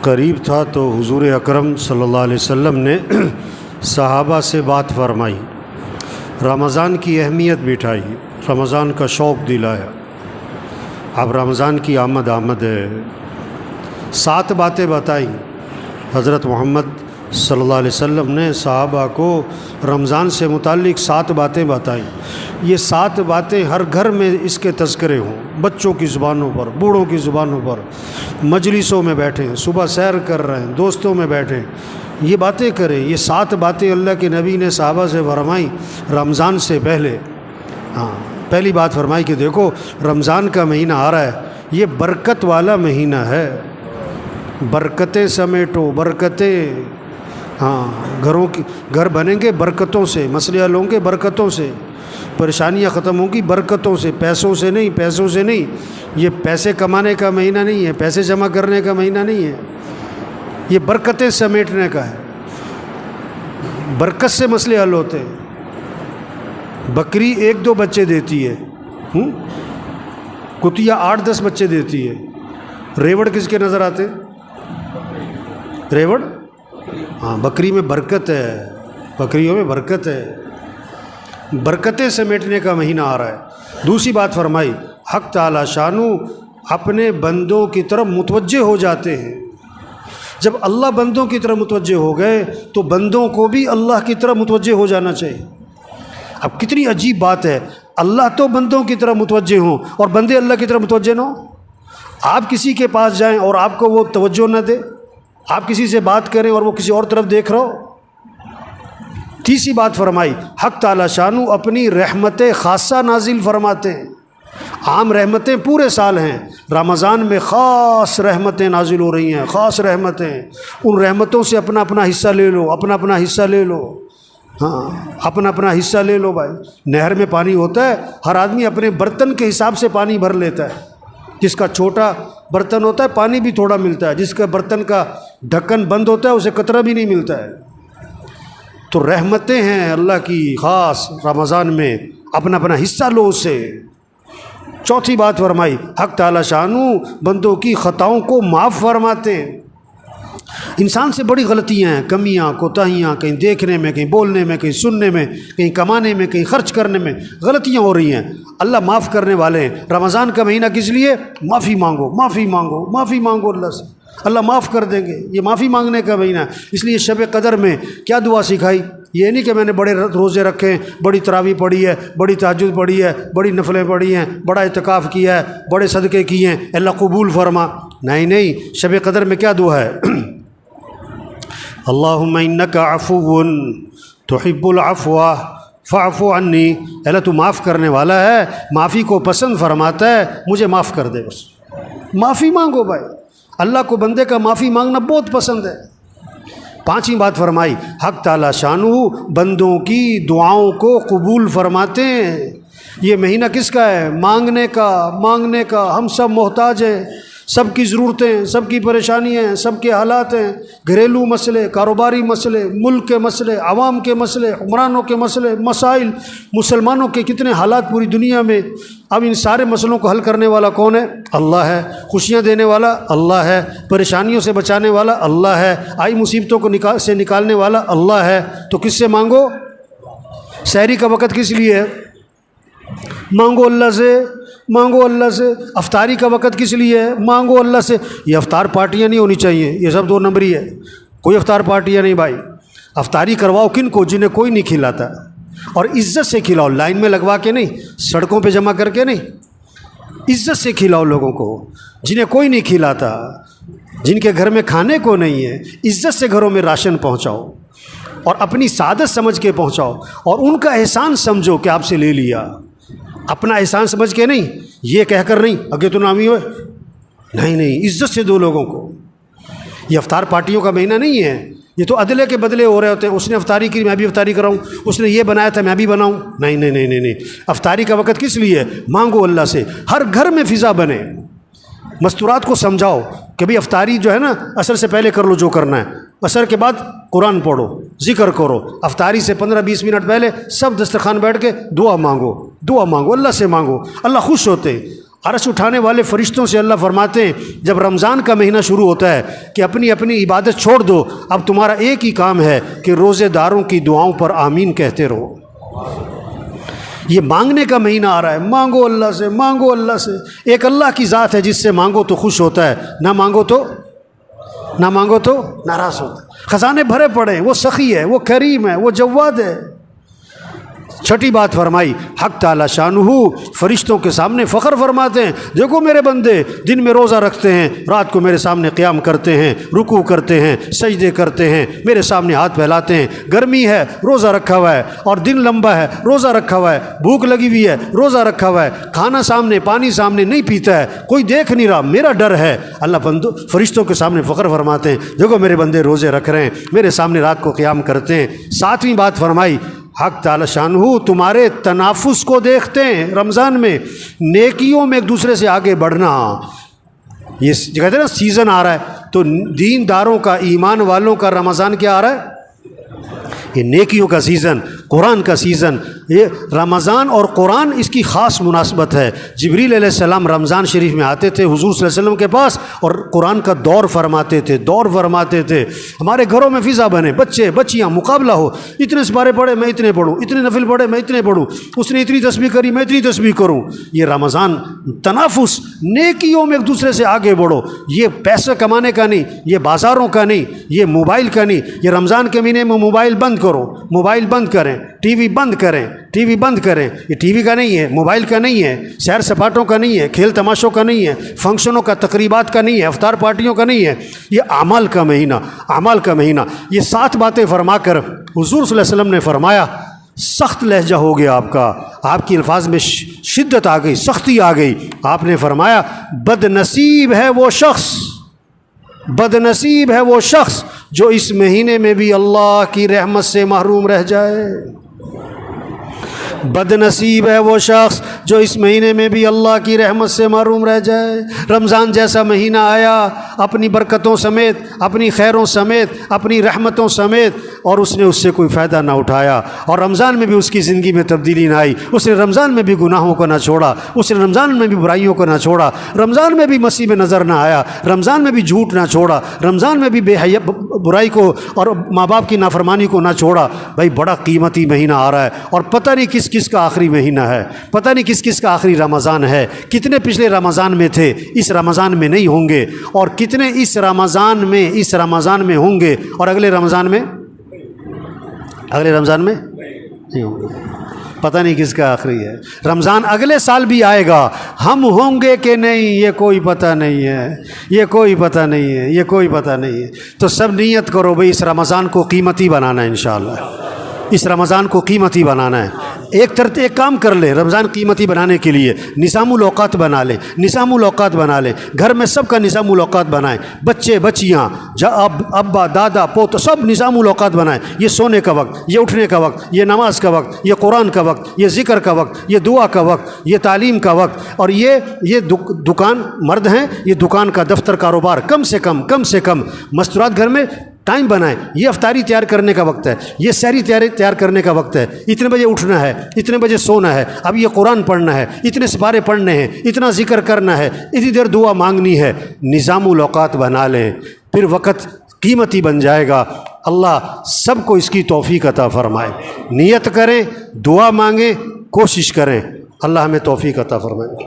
قریب تھا تو حضور اکرم صلی اللہ علیہ وسلم نے صحابہ سے بات فرمائی، رمضان کی اہمیت بٹھائی، رمضان کا شوق دلایا۔ اب رمضان کی آمد ہے، 7 باتیں بتائیں۔ حضرت محمد صلی اللہ علیہ وسلم نے صحابہ کو رمضان سے متعلق 7 باتیں بتائیں۔ یہ 7 باتیں ہر گھر میں اس کے تذکرے ہوں، بچوں کی زبانوں پر، بوڑھوں کی زبانوں پر، مجلسوں میں بیٹھیں، صبح سیر کر رہے ہیں، دوستوں میں بیٹھیں، یہ باتیں کریں۔ یہ 7 باتیں اللہ کے نبی نے صحابہ سے فرمائیں رمضان سے پہلے۔ پہلی بات فرمائی کہ دیکھو رمضان کا مہینہ آ رہا ہے، یہ برکت والا مہینہ ہے، برکتیں سمیٹو، برکتیں، گھر بنیں گے برکتوں سے، مسئلے حل ہوں گے برکتوں سے، پریشانیاں ختم ہوں گی برکتوں سے، پیسوں سے نہیں۔ یہ پیسے کمانے کا مہینہ نہیں ہے، پیسے جمع کرنے کا مہینہ نہیں ہے، یہ برکتیں سمیٹنے کا ہے۔ برکت سے مسئلے حل ہوتے ہیں۔ بکری 1-2 بچے دیتی ہے، کتیا 8-10 بچے دیتی ہے۔ ریوڑ کس کے نظر آتے؟ ریوڑ؟ بکری میں برکت ہے، بکریوں میں برکت ہے، برکتیں سمیٹنے کا مہینہ آ رہا ہے۔ دوسری بات فرمائی، حق تعالی شانو اپنے بندوں کی طرف متوجہ ہو جاتے ہیں۔ جب اللہ بندوں کی طرف متوجہ ہو گئے تو بندوں کو بھی اللہ کی طرف متوجہ ہو جانا چاہیے۔ اب کتنی عجیب بات ہے، اللہ تو بندوں کی طرف متوجہ ہوں اور بندے اللہ کی طرف متوجہ نہ ہوں۔ آپ کسی کے پاس جائیں اور آپ کو وہ توجہ نہ دے، آپ کسی سے بات کریں اور وہ کسی اور طرف دیکھ رہا ہو۔ تیسری بات فرمائی، حق تعالی شانو اپنی رحمت خاصہ نازل فرماتے ہیں۔ عام رحمتیں پورے سال ہیں، رمضان میں خاص رحمتیں نازل ہو رہی ہیں، خاص رحمتیں۔ ان رحمتوں سے اپنا اپنا حصہ لے لو، اپنا حصہ لے لو، اپنا حصہ لے لو بھائی۔ نہر میں پانی ہوتا ہے، ہر آدمی اپنے برتن کے حساب سے پانی بھر لیتا ہے۔ جس کا چھوٹا برتن ہوتا ہے پانی بھی تھوڑا ملتا ہے، جس کا برتن کا ڈھکن بند ہوتا ہے اسے قطرہ بھی نہیں ملتا ہے۔ تو رحمتیں ہیں اللہ کی خاص رمضان میں، اپنا حصہ لو اسے۔ چوتھی بات فرمائی، حق تعالی شانو بندوں کی خطاؤں کو معاف فرماتے ہیں۔ انسان سے بڑی غلطیاں ہیں، کمیاں، کوتاہیاں، کہیں دیکھنے میں، کہیں بولنے میں، کہیں سننے میں، کہیں کمانے میں، کہیں خرچ کرنے میں غلطیاں ہو رہی ہیں۔ اللہ معاف کرنے والے ہیں۔ رمضان کا مہینہ کس لیے؟ معافی مانگو، معافی مانگو، معافی مانگو اللہ سے، اللہ معاف کر دیں گے۔ یہ معافی مانگنے کا مہینہ ہے۔ اس لیے شب قدر میں کیا دعا سکھائی؟ یہ نہیں کہ میں نے بڑے روزے رکھے ہیں، بڑی تراویح پڑھی ہے، بڑی تہجد پڑھی ہے، بڑی نفلیں پڑھی ہیں، بڑا اعتکاف کیا ہے، بڑے صدقے کیے ہیں، اللہ قبول فرما۔ نہیں، شب قدر میں کیا دعا ہے؟ اللہم انک عفو تحب العفو فاعف عنی، اللہ تو معاف کرنے والا ہے، معافی کو پسند فرماتا ہے، مجھے معاف کر دے۔ بس معافی مانگو بھائی، اللہ کو بندے کا معافی مانگنا بہت پسند ہے۔ پانچویں بات فرمائی، حق تعالی شانو بندوں کی دعاؤں کو قبول فرماتے ہیں۔ یہ مہینہ کس کا ہے؟ مانگنے کا۔ ہم سب محتاج ہیں، سب کی ضرورتیں، سب کی پریشانیاں ہیں، سب کے حالات ہیں، گھریلو مسئلے، کاروباری مسئلے، ملک کے مسئلے، عوام کے مسئلے، حکمرانوں کے مسئلے، مسائل، مسلمانوں کے کتنے حالات پوری دنیا میں۔ اب ان سارے مسئلوں کو حل کرنے والا کون ہے؟ اللہ ہے۔ خوشیاں دینے والا اللہ ہے، پریشانیوں سے بچانے والا اللہ ہے، آئی مصیبتوں کو سے نکالنے والا اللہ ہے۔ تو کس سے مانگو؟ سحری کا وقت کس لیے ہے؟ مانگو اللہ سے، مانگو اللہ سے۔ افطاری کا وقت کس لیے ہے؟ مانگو اللہ سے۔ یہ افطار پارٹیاں نہیں ہونی چاہیے، یہ سب 2 نمبری ہے، کوئی افطار پارٹیاں نہیں بھائی۔ افطاری کرواؤ کن کو؟ جنہیں کوئی نہیں کھلاتا، اور عزت سے کھلاؤ، لائن میں لگوا کے نہیں، سڑکوں پہ جمع کر کے نہیں، عزت سے کھلاؤ لوگوں کو۔ جنہیں کوئی نہیں کھلاتا، جن کے گھر میں کھانے کو نہیں ہے، عزت سے گھروں میں راشن پہنچاؤ اور اپنی سعادت سمجھ کے پہنچاؤ، اور ان کا احسان سمجھو کہ آپ سے لے لیا، اپنا احسان سمجھ کے نہیں، یہ کہہ کر نہیں اگے تو نامی ہوئے، نہیں، عزت سے دو لوگوں کو۔ یہ افطار پارٹیوں کا مہینہ نہیں ہے، یہ تو عدلے کے بدلے ہو رہے ہوتے ہیں۔ اس نے افطاری کی میں بھی افطاری کراؤں، اس نے یہ بنایا تھا میں بھی بناؤں، نہیں۔ افطاری کا وقت کس لیے؟ مانگو اللہ سے، ہر گھر میں فضا بنے۔ مستورات کو سمجھاؤ کہ بھئی افطاری جو ہے نا عصر سے پہلے کر لو جو کرنا ہے، عصر کے بعد قرآن پڑھو، ذکر کرو، افطاری سے 15-20 منٹ پہلے سب دسترخوان بیٹھ کے دعا مانگو، اللہ سے مانگو، اللہ خوش ہوتے۔ عرش اٹھانے والے فرشتوں سے اللہ فرماتے ہیں جب رمضان کا مہینہ شروع ہوتا ہے کہ اپنی اپنی عبادت چھوڑ دو، اب تمہارا ایک ہی کام ہے کہ روزے داروں کی دعاؤں پر آمین کہتے رہو۔ یہ مانگنے کا مہینہ آ رہا ہے، مانگو اللہ سے، مانگو اللہ سے۔ ایک اللہ کی ذات ہے جس سے مانگو تو خوش ہوتا ہے، نہ مانگو تو ناراض ہوتا ہے۔ خزانے بھرے پڑے ہیں، وہ سخی ہے، وہ کریم ہے، وہ جواد ہے۔ چھٹی بات فرمائی، حق تعالی شانہ فرشتوں کے سامنے فخر فرماتے ہیں، دیکھو میرے بندے دن میں روزہ رکھتے ہیں، رات کو میرے سامنے قیام کرتے ہیں، رکوع کرتے ہیں، سجدے کرتے ہیں، میرے سامنے ہاتھ پھیلاتے ہیں۔ گرمی ہے روزہ رکھا ہوا ہے، اور دن لمبا ہے روزہ رکھا ہوا ہے، بھوک لگی ہوئی ہے روزہ رکھا ہوا ہے، کھانا سامنے پانی سامنے نہیں پیتا ہے، کوئی دیکھ نہیں رہا، میرا ڈر ہے۔ اللہ فرشتوں کے سامنے فخر فرماتے ہیں، دیکھو میرے بندے روزے رکھ رہے ہیں، میرے سامنے رات کو قیام کرتے ہیں۔ ساتویں بات فرمائی، حق تعالی شانہ تمہارے تنافس کو دیکھتے ہیں رمضان میں، نیکیوں میں ایک دوسرے سے آگے بڑھنا۔ یہ کہتے ہیں نا سیزن آ رہا ہے، تو دین داروں کا، ایمان والوں کا رمضان کیا آ رہا ہے؟ یہ نیکیوں کا سیزن، قرآن کا سیزن۔ یہ رمضان اور قرآن اس کی خاص مناسبت ہے۔ جبریل علیہ السلام رمضان شریف میں آتے تھے حضور صلی اللہ علیہ وسلم کے پاس، اور قرآن کا دور فرماتے تھے۔ ہمارے گھروں میں فضا بنے، بچے بچیاں مقابلہ ہو، اتنے سپارے پڑھے میں اتنے پڑھوں، اتنے نفل پڑھے میں اتنے پڑھوں، اس نے اتنی تسبیح کری میں اتنی تسبیح کروں۔ یہ رمضان تنافس، نیکیوں میں ایک دوسرے سے آگے بڑھو۔ یہ پیسے کمانے کا نہیں، یہ بازاروں کا نہیں، یہ موبائل کا نہیں۔ یہ رمضان کے مہینے میں موبائل بند کرو، موبائل بند کریں، ٹی وی بند کریں، ٹی وی بند کریں۔ یہ ٹی وی کا نہیں ہے، موبائل کا نہیں ہے، سیر سپاٹوں کا نہیں ہے، کھیل تماشوں کا نہیں ہے، فنکشنوں کا، تقریبات کا نہیں ہے، افطار پارٹیوں کا نہیں ہے۔ یہ اعمال کا مہینہ۔ یہ 7 باتیں فرما کر حضور صلی اللہ علیہ وسلم نے فرمایا، سخت لہجہ ہو گیا آپ کا، آپ کی الفاظ میں شدت آ گئی، سختی آ گئی۔ آپ نے فرمایا بد نصیب ہے وہ شخص جو اس مہینے میں بھی اللہ کی رحمت سے محروم رہ جائے۔ بد نصیب ہے وہ شخص جو اس مہینے میں بھی اللہ کی رحمت سے محروم رہ جائے۔ رمضان جیسا مہینہ آیا اپنی برکتوں سمیت، اپنی خیروں سمیت، اپنی رحمتوں سمیت، اور اس نے اس سے کوئی فائدہ نہ اٹھایا، اور رمضان میں بھی اس کی زندگی میں تبدیلی نہ آئی۔ اس نے رمضان میں بھی گناہوں کو نہ چھوڑا، اس نے رمضان میں بھی برائیوں کو نہ چھوڑا، رمضان میں بھی مسیح میں نظر نہ آیا، رمضان میں بھی جھوٹ نہ چھوڑا، رمضان میں بھی بے حیا برائی کو اور ماں باپ کی نافرمانی کو نہ چھوڑا۔ بھائی بڑا قیمتی مہینہ آ رہا ہے، اور پتہ نہیں کس کا آخری مہینہ ہے، پتہ نہیں کس کا آخری رمضان ہے۔ کتنے پچھلے رمضان میں تھے، اس رمضان میں نہیں ہوں گے، اور کتنے اس رمضان میں ہوں گے، اور اگلے رمضان میں نہیں ہوں گے۔ پتہ نہیں کس کا آخری ہے۔ رمضان اگلے سال بھی آئے گا، ہم ہوں گے کہ نہیں یہ کوئی پتہ نہیں ہے۔ تو سب نیت کرو بھئی اس رمضان کو قیمتی بنانا ہے، انشاءاللہ اس رمضان کو قیمتی بنانا ہے۔ ایک کام کر لے رمضان قیمتی بنانے کے لیے، نظام الاوقات بنا لے، گھر میں سب کا نظام الاوقات بنائیں، بچے بچیاں، ابا دادا پوت، سب نظام الاوقات بنائیں۔ یہ سونے کا وقت، یہ اٹھنے کا وقت، یہ نماز کا وقت، یہ قرآن کا وقت، یہ ذکر کا وقت، یہ دعا کا وقت، یہ تعلیم کا وقت، اور یہ دکان مرد ہیں، یہ دکان کا دفتر کاروبار کم سے کم مستورات گھر میں ٹائم بنائیں۔ یہ افطاری تیار کرنے کا وقت ہے، یہ سحری تیار کرنے کا وقت ہے، اتنے بجے اٹھنا ہے، اتنے بجے سونا ہے، اب یہ قرآن پڑھنا ہے، اتنے سپارے پڑھنے ہیں، اتنا ذکر کرنا ہے، اتنی دیر دعا مانگنی ہے۔ نظام الاوقات بنا لیں، پھر وقت قیمتی بن جائے گا۔ اللہ سب کو اس کی توفیق عطا فرمائے۔ نیت کریں، دعا مانگیں، کوشش کریں، اللہ ہمیں توفیق عطا فرمائے۔